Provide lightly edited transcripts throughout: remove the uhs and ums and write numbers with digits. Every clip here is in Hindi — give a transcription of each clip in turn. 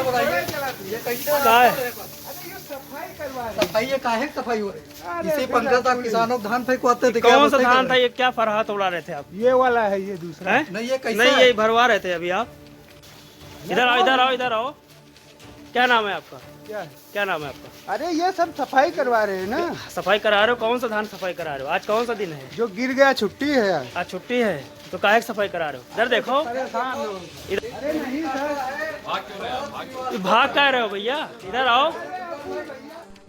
क्या बताइए, ये कैसे सफाई, ये काहे सफाई हो रही? इसी पंकज आप किसानों को धान फेंकवाते थे। कौन सा धान था ये? क्या फरहा तोड़ा रहे थे आप? ये वाला है, ये दूसरा हैं? नहीं, ये कैसा नहीं, है? ये भरवा रहे थे अभी आप। इधर आओ, इधर आओ, इधर आओ। क्या नाम है आपका? क्या नाम है आपका? अरे ये सब सफाई करवा रहे हैं ना। सफाई करा रहे हो? कौन सा धान सफाई करा रहे हो? आज कौन सा दिन है? जो गिर गया, छुट्टी है आज। आज छुट्टी है तो काहे की सफाई करा रहे हो? इधर देखो। अरे नहीं सर, भाग कह रहे हो भैया? इधर आओ।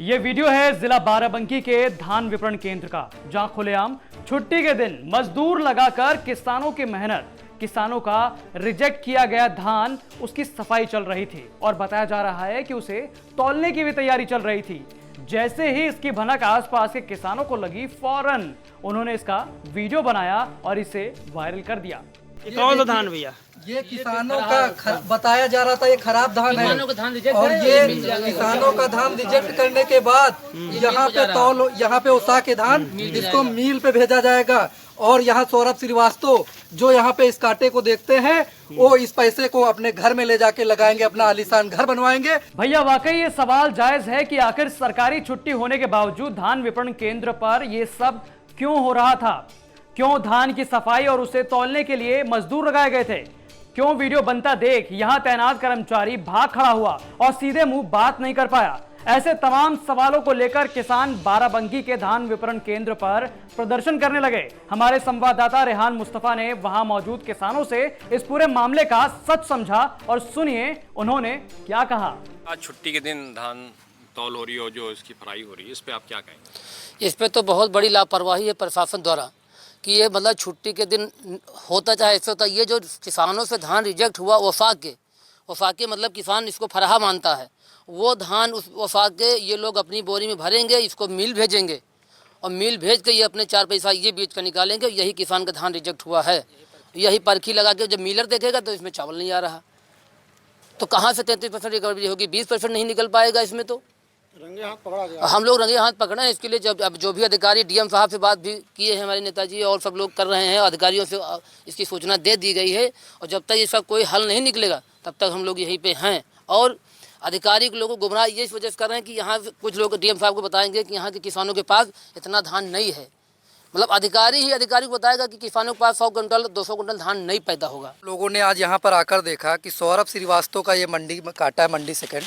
ये वीडियो है जिला बाराबंकी के धान विपणन केंद्र का, जहां खुलेआम छुट्टी के दिन मजदूर लगाकर किसानों की मेहनत, किसानों का रिजेक्ट किया गया धान, उसकी सफाई चल रही थी और बताया जा रहा है कि उसे तौलने की भी तैयारी चल रही थी। जैसे ही इसकी भनक आसपास के किसानों को लगी, फौरन उन्होंने इसका वीडियो बनाया और इसे वायरल कर दिया। ये कौन सा धान भैया? ये किसानों का बताया जा रहा था ये खराब धान है, और ये किसानों का धान रिजेक्ट करने के बाद यहाँ पे उसा के धान इसको मिल पे भेजा जाएगा। और यहाँ सौरभ श्रीवास्तव जो यहाँ पे इस कांटे को देखते हैं, वो इस पैसे को अपने घर में ले जाके लगाएंगे, अपना आलीशान घर बनवाएंगे। भैया वाकई ये सवाल जायज है कि आखिर सरकारी छुट्टी होने के बावजूद धान विपणन केंद्र पर ये सब क्यों हो रहा था? क्यों धान की सफाई और उसे तौलने के लिए मजदूर लगाए गए थे? क्यों वीडियो बनता देख यहां तैनात कर्मचारी भाग खड़ा हुआ और सीधे मुंह बात नहीं कर पाया? ऐसे तमाम सवालों को लेकर किसान बाराबंकी के धान विपणन केंद्र पर प्रदर्शन करने लगे। हमारे संवाददाता रेहान मुस्तफा ने वहां मौजूद किसानों से इस पूरे मामले का सच समझा और सुनिए उन्होंने क्या कहा। आज छुट्टी के दिन धान तौल हो रही हो, जो इसकी फ्राई हो रही है, इस पे आप क्या कहेंगे? इस पे तो बहुत बड़ी लापरवाही है प्रशासन द्वारा कि ये मतलब छुट्टी के दिन होता चाहे ऐसे होता। ये जो किसानों से धान रिजेक्ट हुआ वफाक के मतलब किसान इसको फराहा मानता है, वो धान उस वफाक के ये लोग अपनी बोरी में भरेंगे, इसको मिल भेजेंगे और मिल भेज के ये अपने 4 पैसा ये बेच कर निकालेंगे। यही किसान का धान रिजेक्ट हुआ है। यही परखी लगा के जब मिलर देखेगा तो इसमें चावल नहीं आ रहा, तो कहाँ से 33% रिकवरी होगी? 20% नहीं निकल पाएगा इसमें। तो रंगे हाथ पकड़ा गया। हम लोग रंगे हाथ पकड़े हैं इसके लिए। जब अब जो भी अधिकारी डीएम साहब से बात भी किए हैं हमारे नेताजी और सब लोग कर रहे हैं, अधिकारियों से इसकी सूचना दे दी गई है, और जब तक इसका कोई हल नहीं निकलेगा तब तक हम लोग यहीं पे हैं। और अधिकारी लोगों को गुमराह ये इस वजह से कर रहे हैं कि यहाँ कुछ लोग डीएम साहब को बताएंगे कि यहाँ के किसानों के पास इतना धान नहीं है। मतलब अधिकारी को बताएगा कि किसानों के पास 100 कुंटल 200 कुंटल धान नहीं पैदा होगा। लोगों ने आज यहाँ पर आकर देखा कि सौरभ श्रीवास्तव का ये मंडी में काटा है, मंडी सेकंड,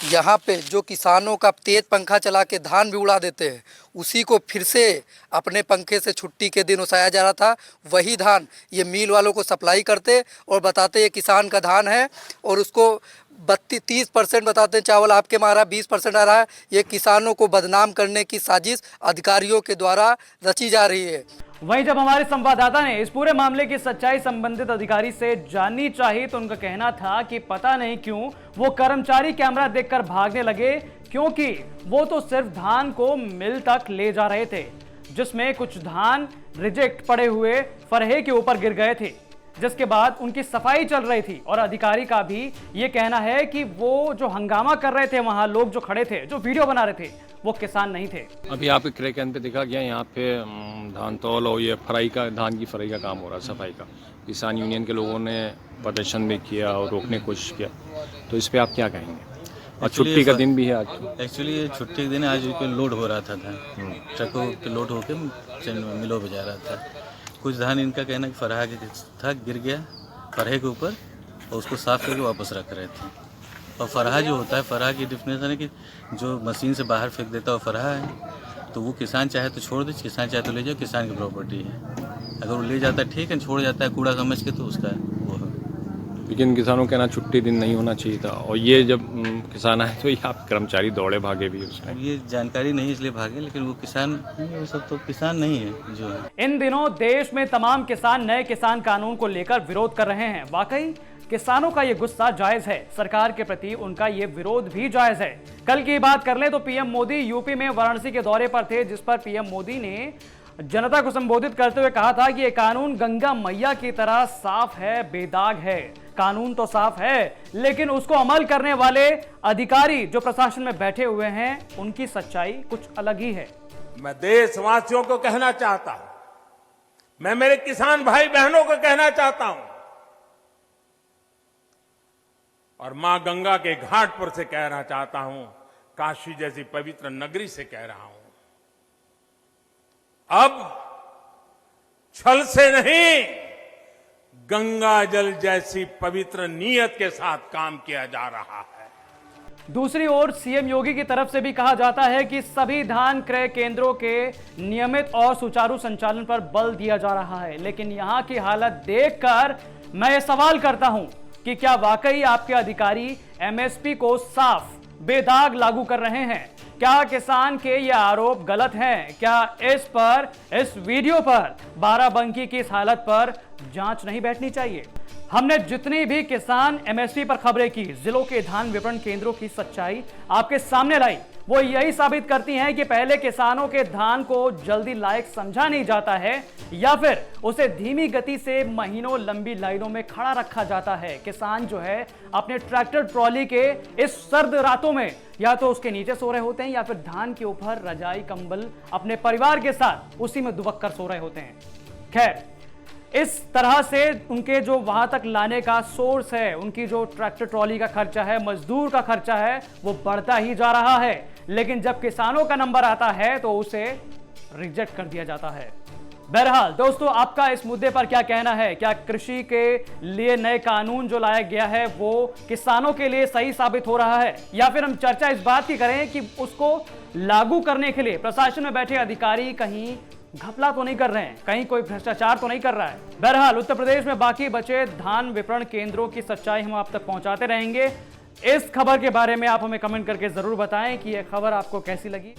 यहाँ पे जो किसानों का तेज पंखा चला के धान भी उड़ा देते हैं, उसी को फिर से अपने पंखे से छुट्टी के दिन उसाया जा रहा था। वही धान ये मिल वालों को सप्लाई करते और बताते ये किसान का धान है, और उसको 30% बताते हैं चावल आपके मारा 20% आ रहा है। ये किसानों को बदनाम करने की साजिश अधिकारियों के द्वारा रची जा रही है। वहीं जब हमारे संवाददाता ने इस पूरे मामले की सच्चाई संबंधित अधिकारी से जाननी चाही तो उनका कहना था कि पता नहीं क्यों वो कर्मचारी कैमरा देखकर भागने लगे, क्योंकि वो तो सिर्फ धान को मिल तक ले जा रहे थे, जिसमें कुछ धान रिजेक्ट पड़े हुए फरहे के ऊपर गिर गए थे, जिसके बाद उनकी सफाई चल रही थी। और अधिकारी का भी ये कहना है कि वो जो हंगामा कर रहे थे, वहां लोग जो खड़े थे, जो वीडियो बना रहे थे, वो किसान नहीं थे। अभी यहाँ पे क्रय केंद्र पे देखा गया, यहाँ पे धान तौल और ये फ्राई का, धान की फ्राई का काम हो रहा है, सफाई का। किसान यूनियन के लोगों ने प्रदर्शन भी किया और रोकने की कोशिश किया, तो इस पर आप क्या कहेंगे? और छुट्टी का दिन भी है आज। एक्चुअली ये छुट्टी के दिन आज लोड हो रहा था धान, ट्रकों पे लोड होकर मिलों में जा रहा था। कुछ धान इनका कहना कि फरहा के था, गिर गया फरहे के ऊपर, और उसको साफ करके वापस रख रहे थे। और फरहा जो होता है, फरहा की डिफिनेशन है कि जो मशीन से बाहर फेंक देता है वो फरहा है। तो वो किसान चाहे तो छोड़ दे, किसान चाहे तो ले जाओ, किसान की प्रॉपर्टी है। अगर वो ले जाता है ठीक है, छोड़ जाता है कूड़ा समझ के तो उसका वो है। लेकिन किसानों के ना छुट्टी दिन नहीं होना चाहिए था, और ये जब किसान आए तो ये आप कर्मचारी दौड़े भागे भी उस टाइम। ये जानकारी नहीं इसलिए भागे, लेकिन वो किसान, वो सब तो किसान नहीं है जो है। इन दिनों देश में तमाम किसान नए किसान कानून को लेकर विरोध कर रहे हैं। वाकई किसानों का ये गुस्सा जायज है, सरकार के प्रति उनका ये विरोध भी जायज है। कल की बात कर लें तो पीएम मोदी यूपी में वाराणसी के दौरे पर थे, जिस पर पीएम मोदी ने जनता को संबोधित करते हुए कहा था कि ये कानून गंगा मैया की तरह साफ है, बेदाग है। कानून तो साफ है, लेकिन उसको अमल करने वाले अधिकारी जो प्रशासन में बैठे हुए हैं, उनकी सच्चाई कुछ अलग ही है। मैं देशवासियों को कहना चाहता हूं, मैं मेरे किसान भाई बहनों को कहना चाहता हूं, और मां गंगा के घाट पर से कहना चाहता हूं, काशी जैसी पवित्र नगरी से कह रहा हूं, अब छल से नहीं, गंगा जल जैसी पवित्र नीयत के साथ काम किया जा रहा है। दूसरी ओर सीएम योगी की तरफ से भी कहा जाता है कि सभी धान क्रय केंद्रों के नियमित और सुचारू संचालन पर बल दिया जा रहा है, लेकिन यहां की हालत देखकर मैं ये सवाल करता हूं कि क्या वाकई आपके अधिकारी एमएसपी को साफ बेदाग लागू कर रहे हैं? क्या किसान के ये आरोप गलत हैं? क्या इस वीडियो पर बाराबंकी की इस हालत पर जांच नहीं बैठनी चाहिए? हमने जितनी भी किसान एमएसपी पर खबरें की, जिलों के धान विपणन केंद्रों की सच्चाई आपके सामने लाई, वो यही साबित करती हैं कि पहले किसानों के धान को जल्दी लायक समझा नहीं जाता है या फिर उसे धीमी गति से महीनों लंबी लाइनों में खड़ा रखा जाता है। किसान जो है अपने ट्रैक्टर ट्रॉली के इस सर्द रातों में या तो उसके नीचे सो रहे होते हैं या फिर धान के ऊपर रजाई कंबल अपने परिवार के साथ उसी में दुबक कर सो रहे होते हैं। खैर, इस तरह से उनके जो वहां तक लाने का सोर्स है, उनकी जो ट्रैक्टर ट्रॉली का खर्चा है, मजदूर का खर्चा है, वो बढ़ता ही जा रहा है। लेकिन जब किसानों का नंबर आता है तो उसे रिजेक्ट कर दिया जाता है। बहरहाल दोस्तों, आपका इस मुद्दे पर क्या कहना है? क्या कृषि के लिए नए कानून जो लाया गया है वो किसानों के लिए सही साबित हो रहा है, या फिर हम चर्चा इस बात की करें कि उसको लागू करने के लिए प्रशासन में बैठे अधिकारी कहीं घपला तो नहीं कर रहे हैं, कहीं कोई भ्रष्टाचार तो नहीं कर रहा है? बहरहाल उत्तर प्रदेश में बाकी बचे धान विपणन केंद्रों की सच्चाई हम आप तक पहुंचाते रहेंगे। इस खबर के बारे में आप हमें कमेंट करके जरूर बताएं कि यह खबर आपको कैसी लगी।